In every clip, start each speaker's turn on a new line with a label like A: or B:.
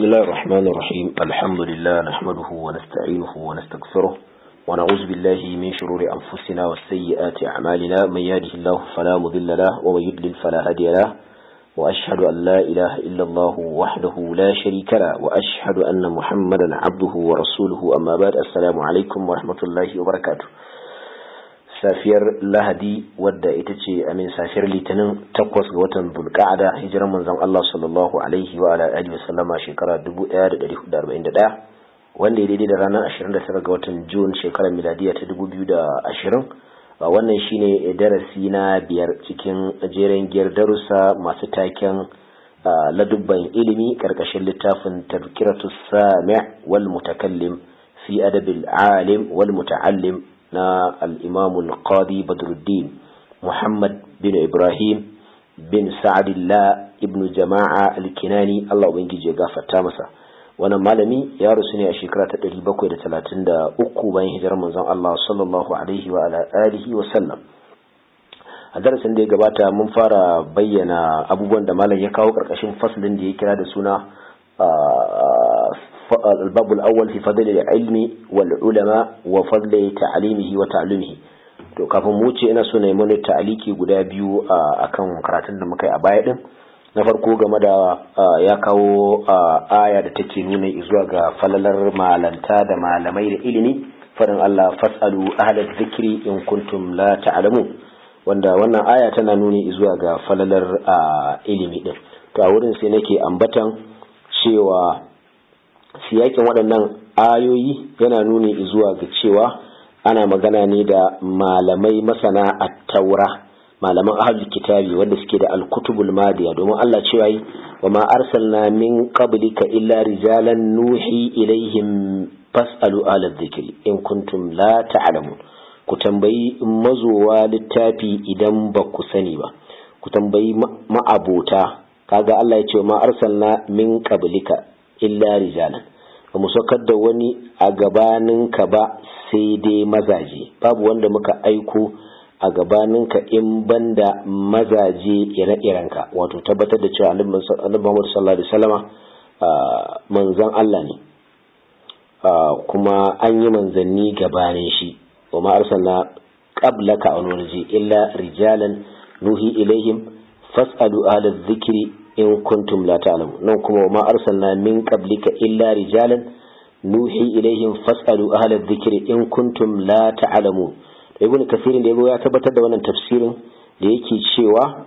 A: بسم الله الرحمن الرحيم الحمد لله نحمده ونستعينه ونستغفره ونعوذ بالله من شرور أنفسنا والسيئات أعمالنا من يهده الله فلا مضل له ومن يضلل فلا هادي له وأشهد أن لا إله إلا الله وحده لا شريك له وأشهد أن محمدا عبده ورسوله أما بعد السلام عليكم ورحمة الله وبركاته safiyar lahadi wadda ita ce safiyar litinin 8 ga watan Dhulqa'ada hijiran manzon Allah sallallahu alaihi wa ala alihi wasallama shekara 1441 wanda ya daidai da ranar 29 ga watan June shekarar miladiya ta 2020 wannan shine darasi na biyar cikin jeren giyar darussa masu taken ladubban ilimi karkashin littafin Tadhkiratus Sami' wal Mutakallim fi adabil alim wal muta'allim na al-Imam al-Qadi Badruddin Muhammad bin Ibrahim bin Sa'adillah ibn Jama'a al-Kinani Allah ubangiji ya gafarta masa wannan malami ya rusu ne a shekara ta 733 bayan hijirar manzon Allah sallallahu alaihi wa ala alihi wa sallam a darasin da ya gabata mun fara bayyana abubuwan da malam ya kawo karkashin faslin da ya kira da suna الباب الأول في فضل العلم والعلماء وفضل تعليمه وتعلمه to kafin mu ce ina so na yi mana ta'aliki guda biyu akan karatun da muka yi a baya din na farko game da ya kawo aya da take nuna zuwa ga falalar malanta da malamai da ilimi farin Allah fasalu ahlal dhikri in kuntum la ta'lamun wanda wannan aya tana nuni zuwa ga falalar ilimi din to a wurin sai nake ambatan cewa siyakin waɗannan ayoyi yana nuni zuwa ga cewa ana magana ne da malamai masana at-taura malaman ahlul kitabi wanda suke da al-kutubul madiya domin Allah cewa yi wa ma arsalna min qablika illa rijalan nuhi ilaihim fasalu ala dhikri in kuntum la ta'lamun ku tambayi mazowa littafi idan ba ku sani ba ku tambayi ma'abota kaga Allah ya ce ma arsalna min qablika illa rijalan ba mu saukar da wani a gabaninka ba sai dai mazaje babu wanda muka aiko a gabaninka in banda mazaje ire-irenka wato tabbatar da cewa annabi Muhammad sallallahu alaihi wasallama manzon Allah ne kuma an yi manzanni gabanin shi wa ma arsalna qablaka anurji illa rijalan nuhi ilaihim fas'alu ahla dhikri in kuntum la ta'lamun nan kuma ma arsalna min qablika illa rijalan nuhi ilaihim fas'alu ahla dhikri in kuntum la ta'lamun ibn kathir da ya tabbatar da wannan tafsirin da yake cewa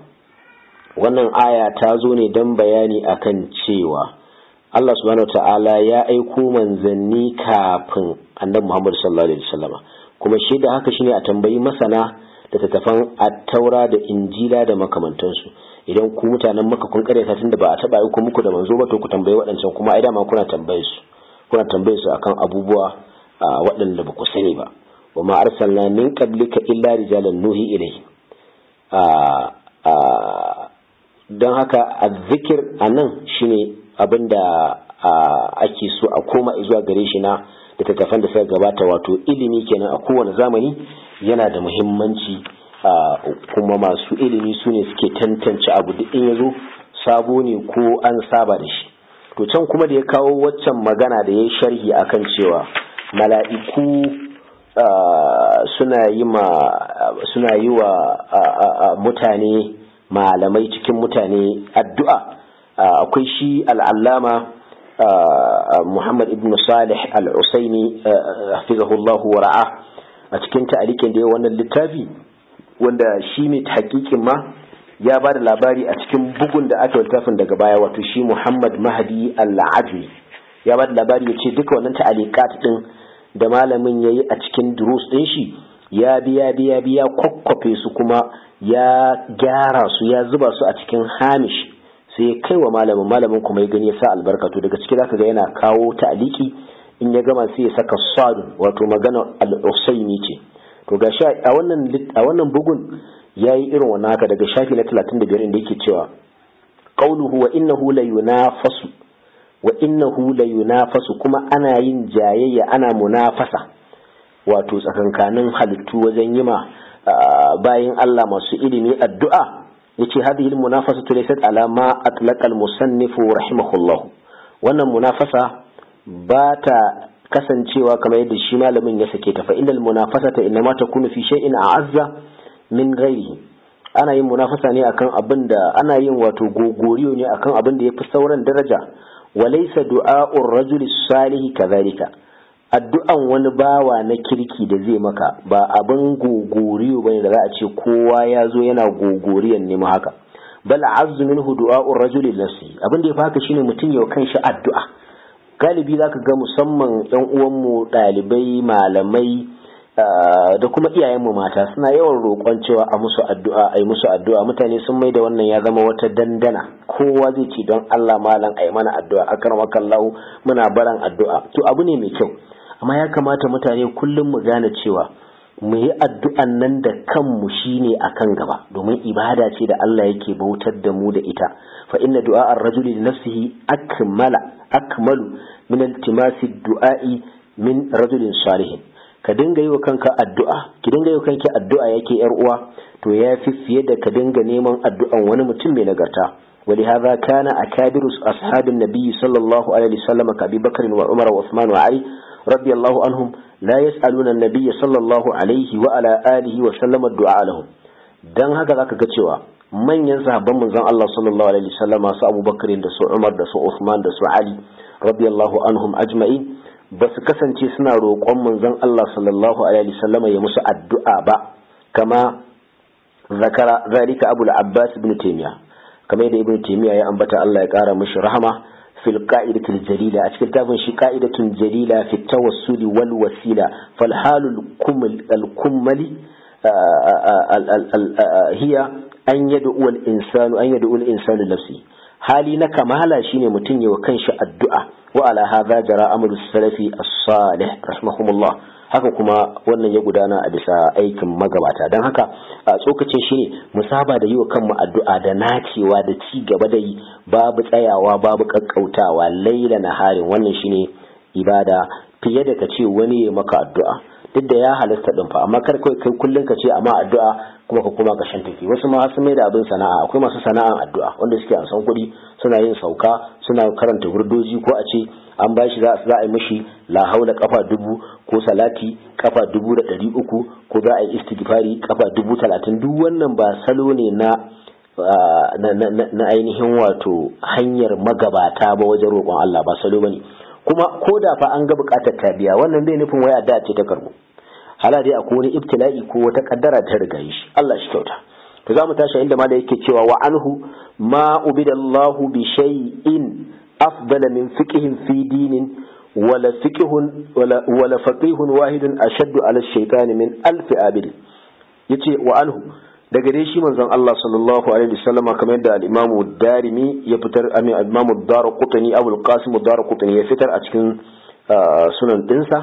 A: wannan aya ta zo ne dan bayani akan cewa Allah subhanahu wataala ya aiko manzanni kafin annabi Muhammad sallallahu alaihi wasallam kuma shi da haka shine a tambayi masana da tattafan at-taura da injila da makamantansu idan ku mutanen maka kun karyata tunda ba a taba yi ku muku da manzo ba to ku tambaye waɗancan kuma ai dama kuna tambaye su akan abubuwa waɗanda ba ku sani ba wa ma arsalna min qablika illa rijalan nuhi ilayhi don haka azzikir anan shine abinda ake so a koma zuwa gare shi na da tattafan da suka gabata wato ilimi kenan a kowane zamani yana da muhimmanci kuma masu ilimi su ne suke tantance abu duk in yazo sabo ne ko an saba da shi to can kuma da ya kawo waccan magana da yayi sharhi akan cewa mala'iku suna yi wa mutane malamai cikin mutane addu'a akwai shi al'allama Muhammad ibn Salih al-Usaini hafizahullahu wa ra'a a cikin ta'alikin da ya wannan littafi wanda shi ne hakikin ma ya ba da labari a cikin bugun da aka littafin daga baya wato shi Muhammad Mahdi al-Ajmi ya ba da labari ya ce duka wannan ta'alikat din da malamin yayi a cikin durus din shi ya biya kwakwafe su kuma ya gyara su ya zuba su a cikin hamish sai ya kai wa malamin kuma ya gani ya sa albarka to daga ciki zaka ga yana kawo ta'aliki in ya gama sai ya saka sadun wato magana al-Usaini ce to ga a wannan bugun yayi irin wannan haka daga shafi na 35 inda yake cewa qauluhu wa innahu la yunafasu kuma ana yin jayayya ana munafasa wato tsakankanin halittu wajen yima bayin Allah masu ilimi addu'a yace hadhihi al-munafasatu laysat ala ma atlaqa al-musannif rahimahullah wannan munafasa ba ta kasancewa kamar yadda shi malamin ya sake ta, fa innal munafasata inma takunu fi shay'in a'azza min ghairihi. ana yin munafasa ne akan abin da ana yin wato gogoriyo ne akan abin da yafi sauran daraja. walaysa du'a'ur rajuli salih kadhalika, addu'an wani bawa na kirki da zai maka ba abin gogoriyo bane da za a ce kowa ya zo yana gogoriyan ne mu haka. bal azzu minhu du'a'ur rajuli nafsi, abin da ya faka shine mutun ya kanshi addu'a. galibi zaka ga musamman ɗan uwanmu ɗalibai malamai da kuma iyayenmu mata suna yawan roƙon cewa a musu addu'a ai musu addu'a. mutane sun maida wannan ya zama wata dandana, kowa zai ce don Allah malam ai mana addu'a, akramakallahu muna baran addu'a. to abu ne mai kyau, amma ya kamata mutane kullum mu gane cewa mu yi addu'an nan da kanmu shine akan gaba, domin ibada ce da Allah yake bautar da mu da ita. fa inna du'a ar-rajuli li nafsihi akmalu min iltimasi du'a'i min rajulin salihin. ka dinga yi wa kanka addu'a, ki dinga yi wa kanki addu'a yake yar uwa, to yafi fiye da ka dinga neman addu'an wani mutum mai nagarta. ولهذا كان أكابر أصحاب النبي صلى الله عليه وسلم كأبي بكر وعمر وعثمان وعلي رضي الله عنهم لا يسألون النبي صلى الله عليه وعلى آله وسلم الدعاء لهم. dan haka zaka ga cewa manyan sahabban manzon Allah sallallahu alaihi wasallam su Abu Bakr da su Umar da su Uthman da su Ali radiyallahu anhum ajma'in ba su kasance suna roƙon manzon Allah sallallahu alaihi wasallam ya musu addu'a ba, kama zakara zalika Abu al-Abbas ibn Taymiyyah, kamar da Ibn Taymiyyah ya ambata Allah ya kara mishi rahama fil qa'idatil jalila, a cikin tafin shi qa'idatun jalila fi tawassuli wal wasila. fal halul kummali hiya an yad'u al insanu nafsi, hali na kamala shine mutun yawa kanshi addu'a. wa ala hadha jara amalu salafi as-salih rahimahumullah, haka kuma wannan ya gudana a bisa aikin magabata. dan haka tsokacin shine mu saba da yi wa kanmu addu'a da nacewa da ci gaba da yi, babu tsayawa babu kakkautawa, laila naharin. wannan shine ibada fiye da kace wani ya maka addu'a, duk da ya halasta din fa, amma kar kai kullun ka ce amma addu'a kuma ka kuma ka shantake. wasu ma sun mai da abin sana'a, akwai masu sana'an addu'a wanda suke an san kuɗi suna yin sauka, suna karanta hurdoji, ko a ce an bashi za a yi mishi la haula kafa 1000 ko salati kafa 1300 ko za a yi istighfari kafa 30,000. duk wannan ba salo ne na ainihin wato hanyar magabata ba wajen roƙon Allah, ba salo bane. kuma ko da fa an ga buƙatar tabiya, wannan bai nufin waya da ce ta karbo. hala dai akwai wani ibtila'i ko wata kaddara ta riga shi, Allah shi kyauta. to zamu tashi inda ma da yake cewa wa anhu ma ubidallahu bi shay'in afdala min fiqhin fi dinin wala faqihun wahidun ashaddu ala ash-shaytan min alf abid. yace wa anhu, daga dai shi manzon Allah sallallahu alaihi wasallama, kamar yadda al-Imam ad-Darimi ya fitar, al-Imam ad-Darqutni Abu al-Qasim ad-Darqutni ya fitar a cikin sunan dinsa,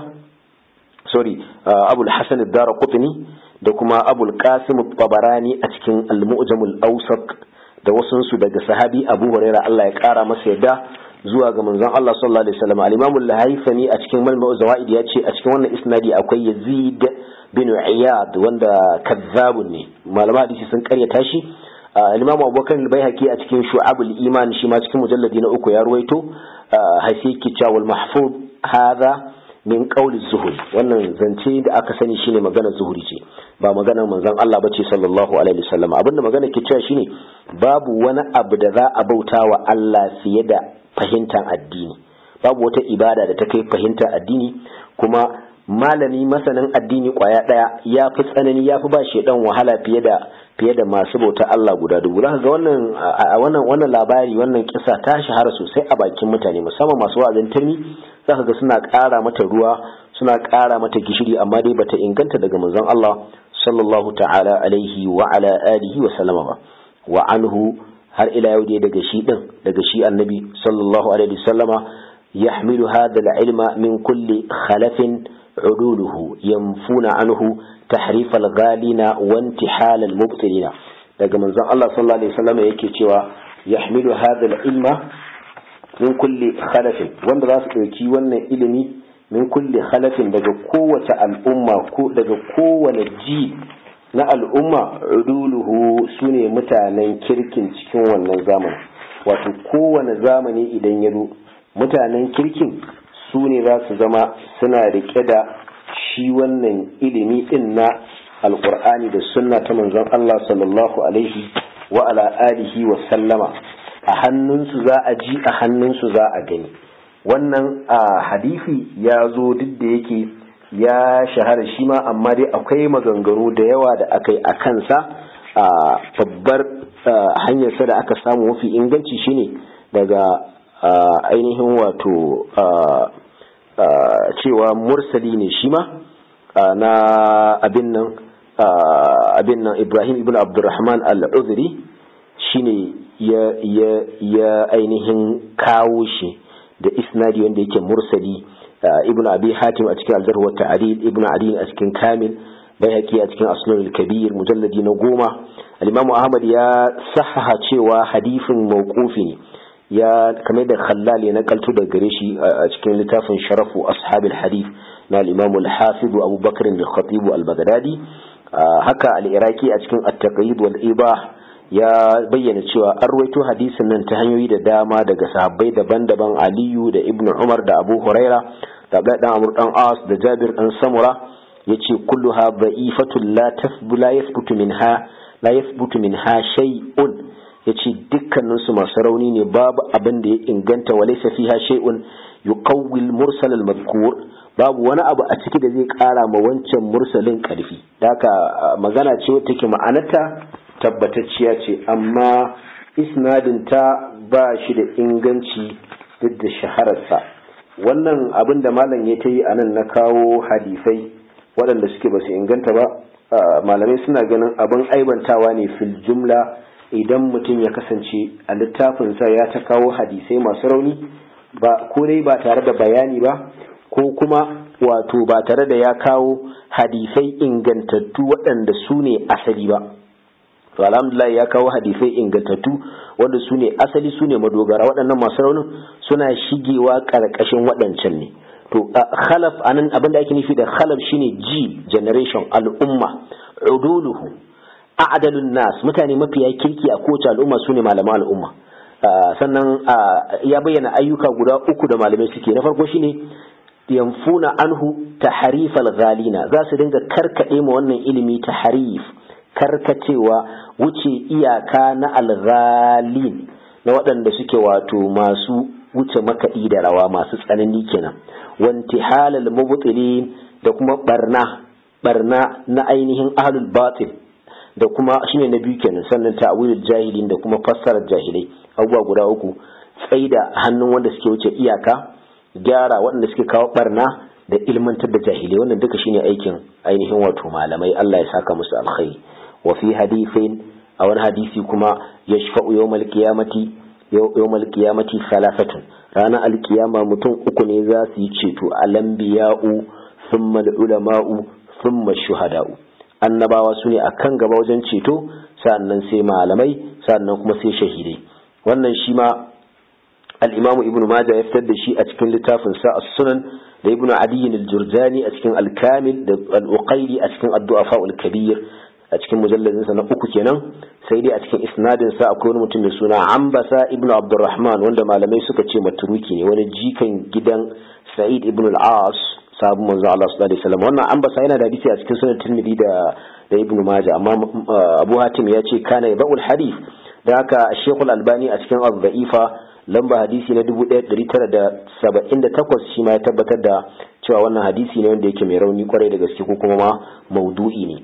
A: Abu al-Hasan ad-Darqutni da kuma Abu al-Qasim at-Tabarani a cikin al-Mu'jam al-Awsat da wasunsu daga sahabi Abu Hurairah Allah ya kara masa yadda zuwa ga manzon Allah sallallahu alaihi wasallam. al-Imam al-Haythami a cikin Majmu' Zawaid ya ce a cikin wannan isnadi akwai Yazid bin Iyad wanda kazzabun ne, malama hadisi sun karyata shi. al-Imam Abubakar al-Baihaqi a cikin Shu'abul Iman shi ma cikin mujalladi na 3 ya ruwaito hasiki wal mahfuz hadha min qawli zuhri, wannan zance da aka sani shine maganar zuhri ce, ba maganar manzon Allah bace sallallahu alaihi wasallam. abinda magana ke cewa shine babu wani abu da za a bauta wa Allah fiye da fahimtar addini, babu wata ibada da ta kai fahimtar addini. kuma malami masanin addini kwaya daya ya fi tsanani, ya fi ba shedan wahala fiye da masu bauta Allah guda dubu. zaka ga wannan labari, wannan kisa ta shahara sosai a bakin mutane, musamman masu wa'azin turmi. zaka ga suna ƙara mata ruwa, suna ƙara mata gishiri, amma dai bata inganta daga manzon Allah sallallahu ta'ala alaihi wa ala alihi wa sallama ba. wa anhu, har ila yau dai daga shi annabi sallallahu alaihi wa sallama, yahmilu hadha al-ilma min kulli khalafin uduluhu yanfuna anhu tahrif al-ghalina wa intihal al-mubtilina. daga manzon Allah sallallahu alaihi wa sallama yake cewa yahmilu hadha al-ilma min kulli khalafin, wanda za su ɗauki wannan ilimi min kulli khalafin daga kowace al'umma, ko daga kowane ji na al'umma, uduluhu sune mutanen kirkin cikin wannan zamani. wato kowane zamani idan ya zo mutanen kirkin su ne za su zama suna rike da shi wannan ilimi din na alqur'ani da sunna ta manzon Allah sallallahu alaihi wa ala alihi wa sallama. A hannunsu za a ji, a hannunsu za a gani. Wannan hadisi ya zo duk da yake ya shahara shi ma, amma dai akwai maganganu da yawa da aka yi a kansa. Babbar hanyarsa da aka samu mafi inganci shine daga ainihin wato cewa mursali ne shi ma na abin nan Ibrahim ibn Abdurrahman al-Uzri shine ya ainihin kawo shi da isnadi wanda yake mursali. Ibn Abi Hatim a cikin Al-Jarh wa Ta'dil, Ibn Adi a cikin Kamil, Bayhaqi a cikin Asnan al-Kabir mujalladi na 10. Al-Imam Ahmad ya sahaha cewa hadisin mawqufi ne, ya kamar da Khallal ya nakalto daga gare shi a cikin littafin Sharafu Ashabil Hadith na al-Imam al-Hafiz Abu Bakr al-Khatib al-Baghdadi. Haka al-Iraqi a cikin At-Taqyid wal-Ibah ya bayyana cewa an rawaito hadisin nan ta hanyoyi da dama daga sahabbai daban-daban, Aliyu da Ibn Umar da Abu Huraira da Abdullah dan Amr dan As da Jabir dan Samura. Yace kulluha da'ifatun la yathbutu minha shay'un. Yace dukkanin su masu rauni ne, babu abin da ya inganta, walaysa fiha shay'un yuqawwi al-mursal al-madhkur, babu wani abu a ciki da zai kara ma wancan mursalin karfi. Haka magana ce wacce take ma'anarta tabbatacciya ce, amma isnadinta ba shi da inganci duk da shahararsa. Wannan abin da malam ya ta yi a nan na kawo hadisai waɗanda suke ba su inganta ba, malamai suna ganin abin aibantawa ne fil jumla idan mutum ya kasance a littafinsa ya ta kawo hadisai masu rauni, ba ko dai ba tare da bayani ba, ko kuma wato ba tare da ya kawo hadisai ingantattu waɗanda su ne asali ba. To alhamdulillah ya kawo hadisai ingantattu wanda su ne asali, su ne madogara. Waɗannan masu raunin suna shigewa ƙarƙashin waɗancan ne. To khalaf anan abinda ake nufi da khalaf shine generation, al'umma, uduluhu a'dalun nas, mutane mafiya kirki a kowace al'umma su ne malaman al'umma. Sannan ya bayyana ayyuka guda uku da malamai suke. Na farko shine yanfuna anhu tahrifal ghalina, za su dinga karkade ma wannan ilimi tahrif, karkacewa, wuce iyaka na alghalin, na waɗanda suke wato masu wuce makaɗi da rawa, masu tsanani kenan. Wantihalal mubtilin, da kuma barna na ainihin ahlul batil, da kuma shine na biyu kenan. Sannan ta'wilul jahilin, da kuma fassarar jahilai. Abubuwa guda uku: tsaida hannun wanda suke wuce iyaka, gyara waɗanda suke kawo barna, da ilmantar da jahilai. Wannan duka shine aikin ainihin wato malamai. Allah ya saka musu alkhairi. wa fi hadithin a wani hadisi kuma yashfa'u yawmal qiyamati thalathatun, ranar alkiyama mutum uku ne za su yi ceto: al-anbiya'u, thumma al-ulama'u, thumma ash-shuhada'u. Annabawa su ne akan gaba wajen ceto, sannan sai malamai, sannan kuma sai shahidai. Wannan shi ma al-Imam Ibn Majah ya fitar da shi a cikin littafin sa As-Sunan, da Ibn Adi al-Jurjani a cikin Al-Kamil, da Al-Uqayli a cikin Ad-Du'afa al-Kabir a cikin mujalladin sa na uku kenan. Sai dai a cikin isnadin sa akwai wani mutum mai suna Ambasa ibn Abdurrahman, wanda malamai suka ce maturuki ne, wani jikan gidan Sa'id ibn al-As, sabon manzo Allah sallallahu alaihi wasallam. Wannan Ambasa yana da hadisi a cikin Sunan Tirmidhi da Ibn Majah, amma Abu Hatim ya ce kana yabul hadith. Da haka Sheikh Al-Albani a cikin Al-Da'ifa lamba hadisi na 1978 shi ma ya tabbatar da cewa wannan hadisi ne wanda yake mai rauni kwarai da gaske, ko kuma ma maudu'i ne.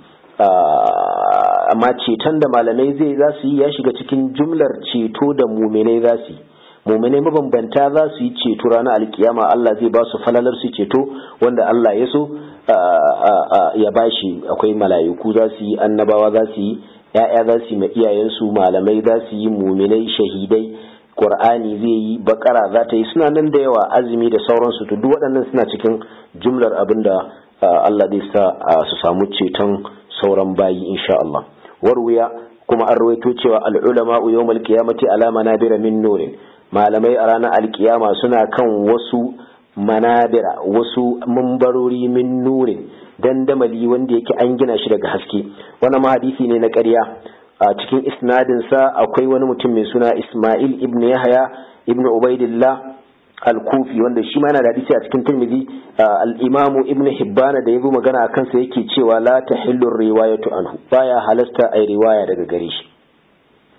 A: Amma ceton da malamai za su yi ya shiga cikin jumlar ceto da muminai za su yi. Muminai mabambanta za su yi ceto ranar alkiyama. Allah zai ba su falalar su ceto wanda Allah ya so ya bashi. Akwai mala'iku za su yi, annabawa za su yi, ya'ya za su yi ma iyayensu, malamai za su yi, muminai, shahidai, Qur'ani zai yi, Bakara za ta yi, suna nan da yawa, azumi da sauransu. To duk waɗannan suna cikin jumlar abinda Allah zai sa su samu ceton sauran bayi insha Allah. Warwiya kuma an rawaito cewa al-ulama yawmal qiyamati ala manabira min nurin, malamai a ranar alkiyama suna kan wasu manabira, wasu mumbarori min nurin, dandamali wanda yake an gina shi daga haske. Wannan ma hadisi ne na ƙarya. A cikin isnadin sa akwai wani mutum mai suna Isma'il ibn Yahya ibn Ubaidillah al-Kufi wanda shi ma yana da hadisi a cikin Tirmidhi al-Imam Ibn Hibban da yabi magana akan sa yake cewa la tahillu riwayatu anhu baya halasta ai riwaya daga gare shi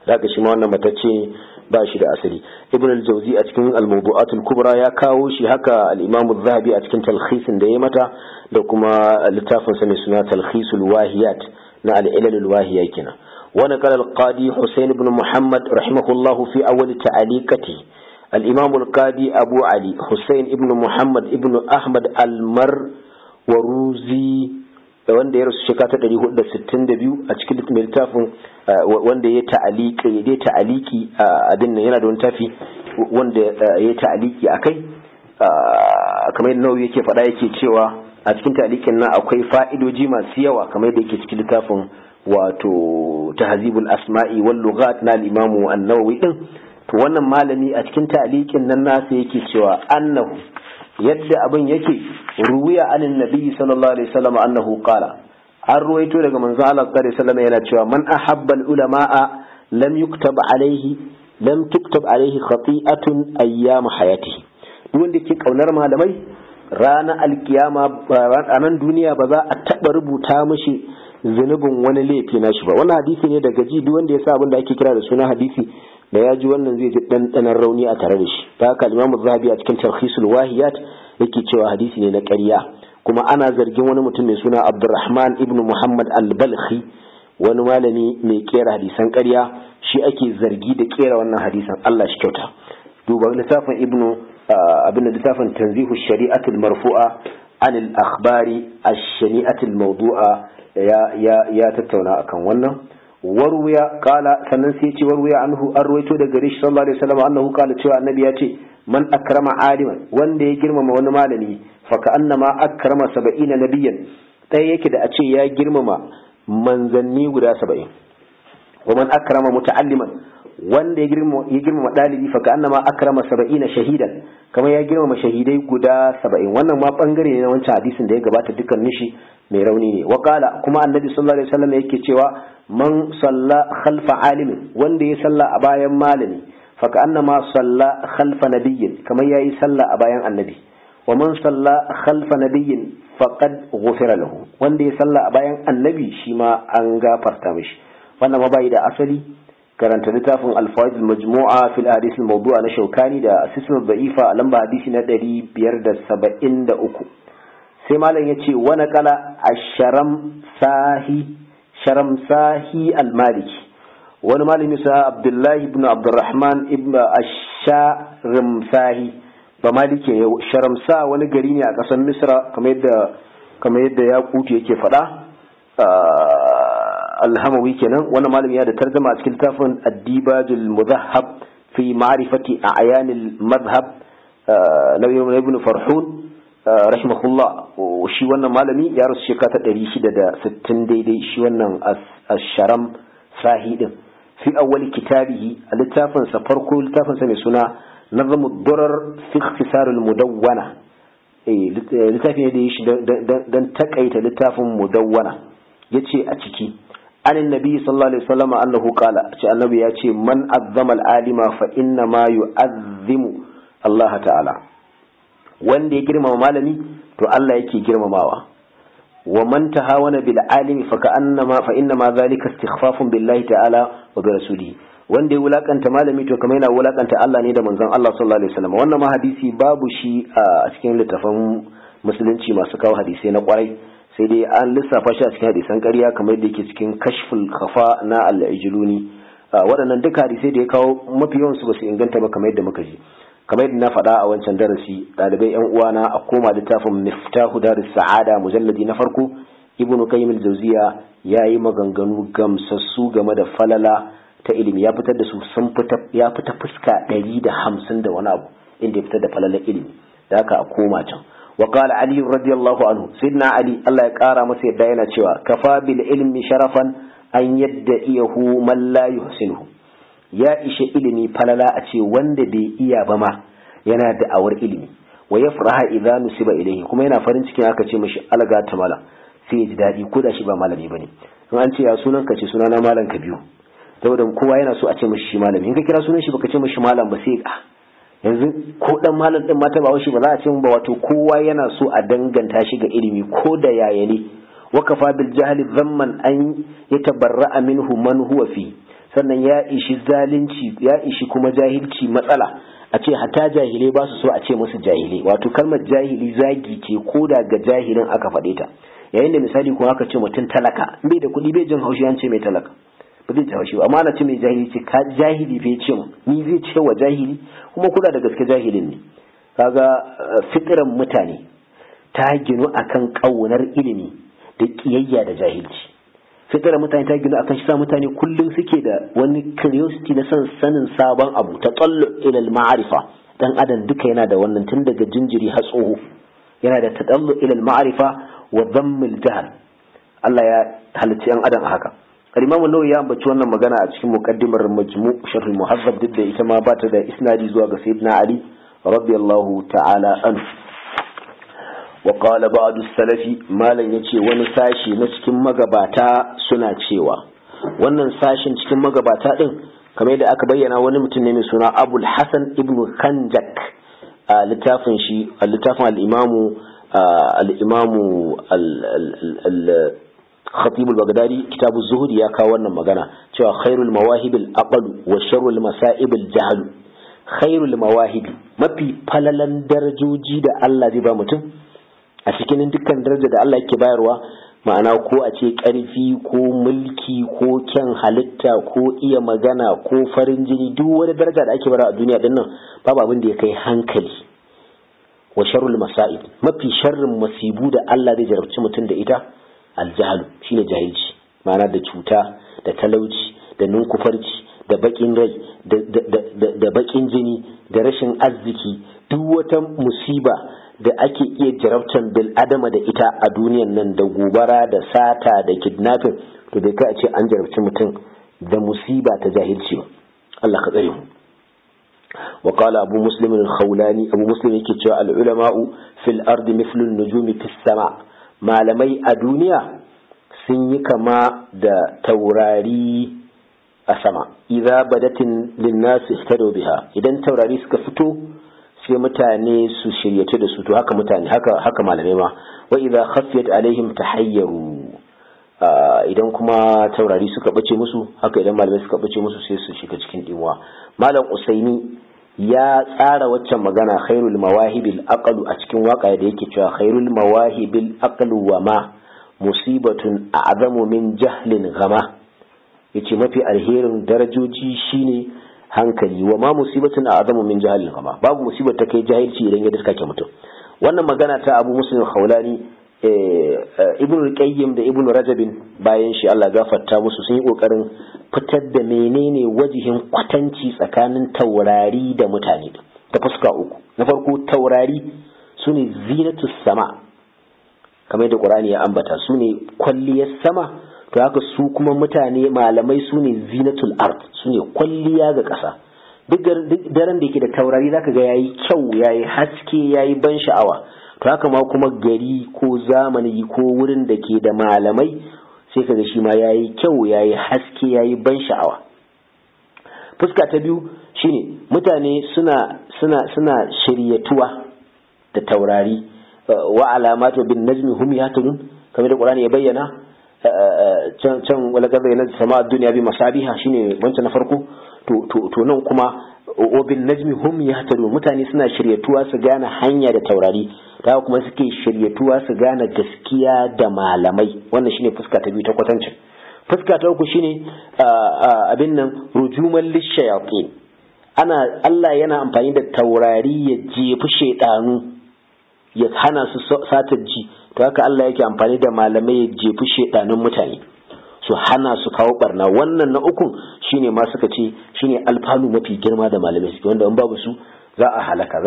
A: zaka shi ma wannan matacce ba shi da asali Ibn al-Jawzi a cikin al-Mawdu'at al-Kubra ya kawo shi haka al-Imam az-Zahabi a cikin talkhisin da ya mata da kuma littafin sa mai suna Talkhisul Wahiyat na al-Ilal al-Wahiya kenan ونقل القاضي حسين بن محمد رحمه الله في أول تعليقته الإمام القاضي أبو علي حسين بن محمد بن أحمد المروزي wanda ya rasu shekara ta 462 a cikin littafin wanda ya ta'aliki abin nan yana da wani tafi wanda ya ta'aliki akai kamar yadda Nawawi yake faɗa yake cewa a cikin ta'alikin nan akwai fa'idoji masu yawa kamar yadda yake cikin littafin wato tahzibul asma'i wal lughat na al-imam an-Nawawi din to wannan malami a cikin ta'liqin nan nasa yake cewa annahu yadda abin yake ruwiya anin nabi sallallahu alaihi wasallam annahu qala an ruwaito daga manzo Allah sallallahu alaihi wasallam yana cewa man ahabba al-ulama'a lam tuktab alaihi khati'atun ayyam hayatihi duk wanda yake kaunar malamai ranar alkiyama ranar duniya ba za a taba rubuta mishi zunubin wani laifi na shi ba wannan hadisi ne daga ji duk wanda ya sa abin da ake kira da suna hadisi da ya ji wannan zai ji ɗanɗanon rauni a tare da shi ta haka Imam Zahabi a cikin Talkhisul Wahiyat yake cewa hadisi ne na ƙarya kuma ana zargin wani mutum mai suna Abdurrahman ibn Muhammad al-Balkhi wani malami mai kera hadisan ƙarya shi ake zargi da kera wannan hadisan Allah shi kyauta duba littafin littafin Tanzihu Shari'atul Marfu'a anil akhbari ash-shani'atul mawdu'a ya tattauna akan wannan warwiya kala sannan sai ce warwiya anhu an ruwaito daga rishi sallallahu alaihi wasallam annahu kala cewa annabi ya ce man akrama aliman wanda ya girmama wani malami fa ka annama akrama 70 nabiyyan dai yake da a ce ya girmama manzanni guda 70 wa man akrama muta'alliman wanda ya girmama dalibi fa ka annama akrama 70 shahidan kamar ya girmama shahidai guda 70 wannan ma bangare ne na wancan hadisin da ya gabata dukkan nishi mai rauni ne wakala kuma annabi sallallahu alaihi wasallam yake cewa man salla khalfa alimin wanda ya salla a bayan malami fa ka annama salla khalfa nabiyyin kamar yayi salla a bayan annabi wa man salla khalfa nabiyyin faqad ghufira lahu wanda ya salla a bayan annabi shi ma an gafarta mishi wannan ma bai da asali karanta littafin al-fawaid al-majmu'a fil ahadith al-mawdu'a na Shawkani da asisul da'ifa a lamba hadisi na 573 sai malam yace wa naqala sharam sahi al-maliki wani malami sa Abdullahi ibn Abdurrahman ibn ash-sharam sahi ba maliki ne sharamsa wani gari ne a kasar Misra kamar yadda Yaquti yake fada al-Hamawi kenan wannan malami ya da tarjuma a cikin littafin ad-Dibajul Mudhahhab fi ma'rifati a'yan al-madhhab na ibn Farhun rahimahullah shi wannan malami ya rasu shekara ta 660 daidai shi wannan ash-sharam sahi din fi awwal kitabihi a littafin sa farko littafin sa mai suna nazamud durar fi ikhtisar al-mudawwana littafin ne da shi dan takaita littafin mudawwana yace a ciki anin nabi sallallahu alaihi wasallam annahu qala ce annabi ya ce man azzama al-alima fa inna ma yu'azzimu Allah ta'ala wanda ya girmama malami to Allah yake girmamawa wa man tahawana bil alimi fa inna ma zalika istighfafun billahi ta'ala wa bi rasulihi wanda ya wulakanta malami to kamar yana wulakanta Allah ne da manzon Allah sallallahu alaihi wasallam wannan ma hadisi babu shi a cikin littafin musulunci masu kawo hadisi na kwarai sai dai an lissafa shi a cikin hadisan ƙarya kamar yadda yake cikin kashful khafa na al-ijluni waɗannan duka hadisai da ya kawo mafi yawan su ba su inganta ba kamar yadda muka ji kamar yadda na faɗa a wancan darasi ɗalibai yan uwana a koma littafin miftahu darus sa'ada mujalladi na farko ibnu qayyim al-jawziya yayi maganganu gamsassu game da falala ta ilimi ya fitar da su ya fita fuska 150 da wani abu inda ya fitar da falalar ilimi da haka a koma can وقال علي رضي الله عنه سيدنا علي الله يقارى masa yadda yana cewa kafa bil ilmi sharafan an yadda'ihu man la yuhsinuhu ya ishe ilimi falala a ce wanda bai iya ba ma yana da awar ilimi wa yafraha idza nusiba ilayhi kuma yana farin cikin aka ce mishi alga ta mala sai ya ji dadi ko da shi ba malami bane in an ce ya sunan ka ce sunana malam ka biyu saboda kowa yana so a ce mishi shi malami in ka kira sunan shi baka ce mishi malam ba sai yanzu ko dan malam din mata ba washi ba za a ce ba, wato kowa yana so a danganta shi ga ilimi ko da yaya ne. wakafa bil jahli dhamman an yatabarra'a minhu man huwa fi, sannan ya ishi zalunci, ya ishi kuma jahilci matsala a ce hatta jahilai ba su so a ce musu jahilai, wato kalmar jahili zagi ce ko da ga jahilin aka faɗe ta. yayin da misali kuma aka ce mutum talaka bai da kuɗi bai jin haushi an ce mai talaka ba zai ji haushi ba, amma ana ce mai jahili ce ka jahili bai ce ni zai ce wa jahili, kuma kula da gaske jahilin ne. kaga fitiran mutane ta ginu akan ƙaunar ilimi da kiyayya da jahilci. fitiran mutane ta ginu akan shi sa mutane kullum suke da wani curiosity na son sanin sabon abu, ta tsallu ila al-ma'arifa. dan adam duka yana da wannan tun daga jinjiri har tsoho, yana da tadallu ila al-ma'rifa wa dhamm al-jahl. Allah ya halicci an adam a haka. Al-Imam an-Nawawi ya ambaci wannan magana a cikin muqaddimar Majmu' Sharh al-Muhazzab, duk da ita ma ba ta da isnadi zuwa ga Sayyidina Ali radiyallahu ta'ala anhu. Wa qala ba'du as-salafi, malan yace wani sashi na cikin magabata suna cewa, wannan sashin cikin magabata din kamar yadda aka bayyana wani mutum ne mai suna Abul Hasan ibn Khanjak a littafin shi, littafin al-Imamu al-Khatib al-Baghdadi Kitabu Zuhud ya kawo wannan magana cewa khairul mawahib al-aql wa sharrul masa'ib al-jahl. Khairul mawahib, mafi falalan darajoji da Allah zai ba mutum a cikin dukkan daraja da Allah yake bayarwa, ma'ana ko a ce ƙarfi ko mulki ko kyan halitta ko iya magana ko farin jini, duk wani daraja da ake bara a duniya din nan babu abin da ya kai hankali. Wa sharrul masa'ib, mafi sharrin masibu da Allah zai jarabci mutum da ita aljahalu, shine jahilci, ma'ana da cuta da talauci da ninkufarci da bakin rai da bakin jini da rashin arziki, duk wata musiba da ake iya jarabtan bil adama da ita a duniyan nan, da gobara da sata da kidnapping, to bai kai a ce an jarabci mutum da musiba ta jahilci ba. Allah ka tsare mu. wa qala abu muslim al-khawlani, abu muslim yake cewa al-ulama'u fil ardi mithlu an-nujumi fis sama', malamai a duniya sun yi kama da taurari a sama. idza badatin lin-nas ihtadu biha, idan taurari suka fito sai mutane su shiryatu da su, to haka mutane haka malamai ma. wa idza khafiyat alaihim tahayyaru, idan kuma taurari suka bace musu, haka idan malamai suka bace musu sai su shiga cikin dimuwa. Malam Usaini ya tsara waccan magana khairul mawahibil aqlu a cikin waka da yake cewa khairul mawahibil aqlu wa ma musibatun a'zamu min jahlin ghama, yace mafi alherin darajoji shine hankali, wa ma musibatun a'zamu min jahlin ghama, babu musibar ta kai jahilci idan ya daskake mutum. wannan magana ta Abu Muslim al-Khawlani, Ibn al-Qayyim da Ibn Rajab bayan shi Allah gafarta musu sun yi kokarin fitar da menene wajihin kwatanci tsakanin taurari da mutane ta fuska uku. Na farko, taurari sune zinatus sama, kamar da Qur'ani ya ambata, sune kwalliyar sama, to haka su kuma mutane malamai sune zinatul ard, sune kwalliya ga ƙasa. duk daren da yake da taurari zaka ga yayi kyau, yayi haske, yayi ban sha'awa. to haka ma kuma gari ko zamani ko wurin da ke da malamai sai kaga shi ma yayi kyau, yayi haske, yayi ban sha'awa. fuska ta biyu shine mutane suna shiryatuwa da taurari, wa alamatu bin najmi hum yahtadun, kamar da Qur'ani ya bayyana can wala gaza yana sama duniya bi masabiha, shine wancan na farko. to nan kuma obin najmi hum yahtadun, mutane suna shiryatuwa su gane hanya da taurari, ta kuma suke shiryatuwa su gane gaskiya da malamai. wannan shine fuska ta biyu ta kwatancin. fuska ta uku shine abin nan rujuman lishayatin, Allah yana amfani da taurari ya jefi shedanu, ya hana su satar ji, to haka Allah yake amfani da malamai ya jefi shedanun mutane su hana su kawo barna. wannan na uku shine ma suka ce shine alfanu mafi girma da malamai suke, wanda in babu su za a halaka,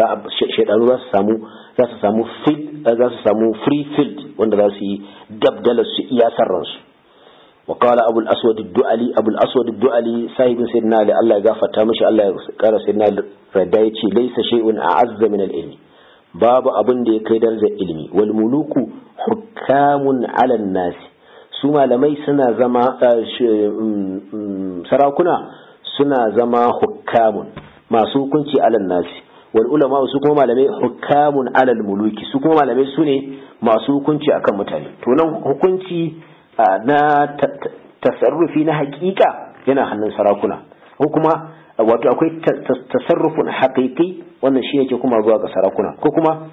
A: shedanu za su samu free field wanda za su yi dabdala su iya sarransu. wa qala abul aswad ad-du'ali sahibin sayyidina ali, Allah ya gafarta mishi, Allah ya kara sayyidina radda, yace laysa shay'un a'azza min al-ilmi, babu abin da ya kai darajar ilimi. wal muluku hukamun 'ala an-nas, su malamai suna zama sarakuna suna zama hukamun, masu hukunci 'ala an-nas. wal ulama su kuma malamai hukamun alal muluki su kuma malamai su ne masu hukunci akan mutane. To nan hukunci na tasarrufi na hakika yana hannun sarakuna, ko kuma wato akwai tasarrufun haqiqi wannan shi yake kuma zuwa ga sarakuna, ko kuma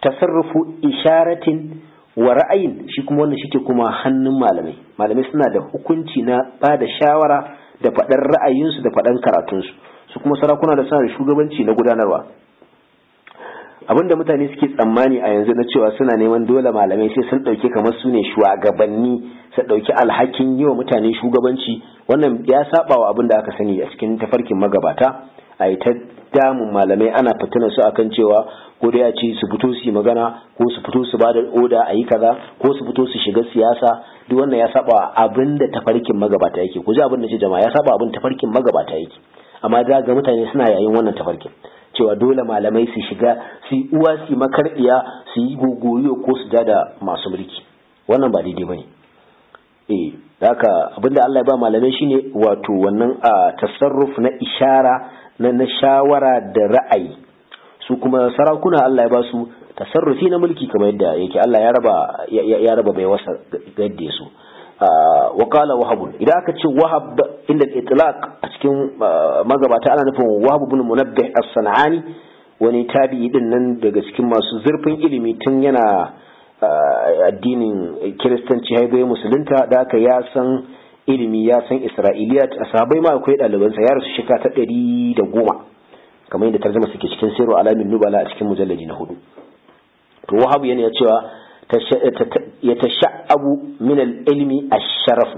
A: tasarrufu isharatin wa ra'ayin shi kuma wannan shike kuma hannun malamai. Malamai suna da hukunci na bada shawara da faɗan ra'ayinsu da faɗan karatunsu, su kuma sarakuna da suna da shugabanci na gudanarwa. Abinda mutane suke tsammani a yanzu na cewa suna neman dole malamai sai sun ɗauke kamar su ne shugabanni, su ɗauki alhakin yi wa mutane shugabanci, wannan ya saba wa abin da aka sani a cikin tafarkin magabata. A yi ta damun malamai ana fitina su akan cewa ko da ya ce su fito su yi magana, ko su fito su ba da oda a yi kaza, ko su fito su shiga siyasa. Duk wannan ya saba abin da tafarkin magabata yake. Ku ji abin da ce jama'a, ya saba abin tafarkin magabata yake. Amma za ga mutane suna yayin wannan tafarkin cewa dole malamai su shiga su yi uwa su yi makarɗiya su yi gogoyo ko su da masu mulki. Wannan ba daidai bane. Haka abinda Allah ya ba malamai shine wato wannan tasarruf na ishara na shawara da ra'ayi. Su kuma sarakuna Allah ya ba su tasarrufi na mulki kamar yadda yake Allah ya raba bai wasa gadde su. Wa qala wahab, idan aka ce wahab inda itlaq a cikin magabata ana nufin wahab ibn munabbih as-sanani, wani tabi'i din nan daga cikin masu zurfin ilimi tun yana addinin kiristanci haibai musulunta, da aka ya san ilimi, ya san isra'iliyat. A sahabbai ma akwai ɗalibansa, ya rasu shekara ta 110 kamar yadda tarjuma suke cikin Sirru Alamin Nubala a cikin mujalladi na 4. To Wahab yana cewa yatasha'abu min al-ilmi ash-sharaf,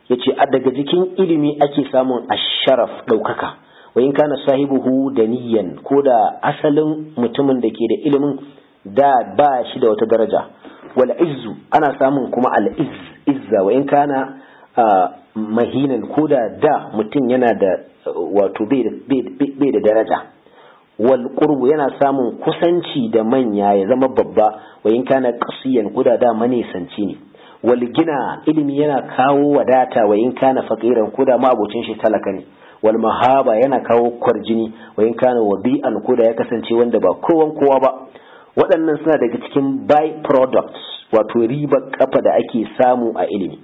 A: yace a daga cikin ilimi ake samun ash-sharaf daukaka, wa in kana sahibuhu daniyan, ko da asalin mutumin da ke da ilimin da ba shi da wata daraja. Wal izzu, ana samun kuma al-izza, wa in kana mahinan, ko da mutum yana da wato bai da daraja. Wal qurbu, yana samun kusanci da manya ya zama babba, wa in kana qasiyan, ko da manisanci ne. Wal gina, ilimi yana kawo wadata, wa in kana faqiran, ko da mabocin shi talaka ne. Wal mahaba, yana kawo kwarjini, wa in kana wadi'an, ko da ya kasance wanda ba kowa ba. Waɗannan suna daga cikin by products, wato riba kafa da ake samu a ilimi.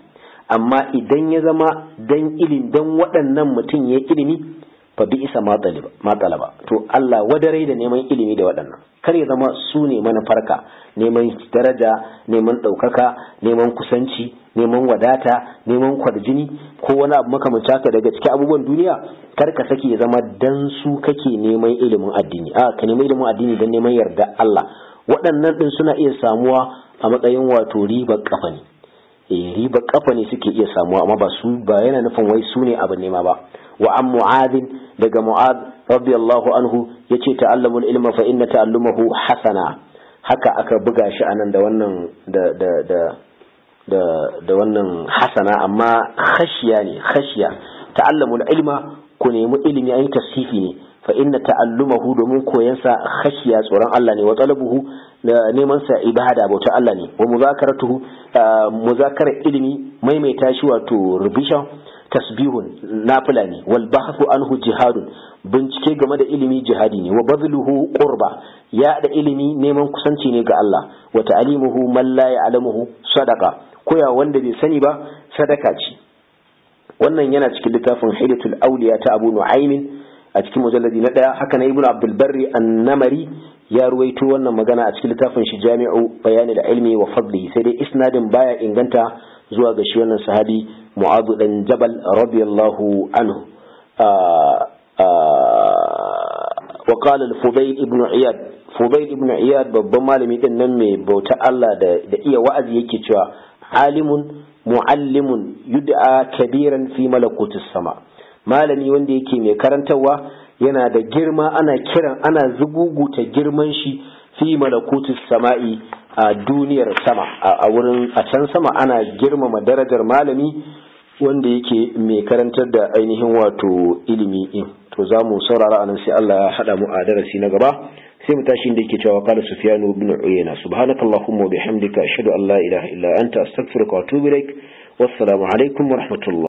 A: Amma idan ya zama dan waɗannan mutum ya ilimi, fa bi isa matsalaba, to Allah wadarai da neman ilimi da waɗannan. Kar ya zama su ne manufarka, neman daraja, neman ɗaukaka, neman kusanci, neman wadata, neman kwarjini, ko wani abu makamancin haka daga cikin abubuwan duniya. Kar ka sake ya zama dan su kake neman ilimin addini. Ka neman ilimin addini dan neman yarda Allah. Waɗannan ɗin suna iya samuwa a matsayin wato riba kafa ne. Riba kafa ne suke iya samuwa, amma ba yana nufin wai su ne abin nema ba. Wa an Mu'adh, daga Mu'adh radiyallahu anhu yace ta'allamul ilma fa inna ta'allumahu hasana. Haka aka buga shi anan da wannan da wannan hasana, amma khashiya ne. Khashiya, ta'allamul ilma, ku nemi ilimi, ayi tasfifi ne. Fa inna ta'allumahu, domin koyansa khashiya, tsoron Allah ne. Wa talabuhu, neman sa ibada, bauta Allah ne. Wa muzakaratuhu, muzakarar ilimi, maimaita shi wato revision, tasbihun, nafila ne. Wal bahthu anhu jihadun, bincike game da ilimi jihadi ne. Wa badluhu qurba, ya da ilimi neman kusanci ne ga Allah. Wa ta'limuhu man la ya'lamuhu sadaqa, koya wanda bai sani ba sadaka ce. Wannan yana cikin littafin Hidayatul Awliya ta Abu Nu'aym a cikin mujalladi na 1. Haka na Ibn Abdul Barri an-Namari ya ruwaito wannan magana a cikin littafin shi Jami'u Bayan al-Ilmi wa Fadli, sai dai isnadin baya inganta zuwa ga shi wannan sahabi Mu'adh dan Jabal radiyallahu anhu. Wa qala al-Fudayl ibn Iyad, Fudayl ibn Iyad babban malami din nan mai bauta Allah da iya wa'azi yake cewa alimun muallimun yud'a kabiran fi malakutis sama, malami wanda yake mai karantarwa yana da girma, ana zuguguta girman shi fi malakutis sama'i, a duniyar sama, a wurin a can sama ana girmama darajar malami wanda yake mai karantar da ainihin wato ilimi din. To za mu saurara anan sai Allah ya hada mu a darasi na gaba, sai mu tashi inda yake cewa qala Sufyan ibn Uyayna subhanakallahumma wa bihamdika ashhadu an la ilaha illa anta astaghfiruka wa atubu ilaik. Wassalamu alaikum wa rahmatullah.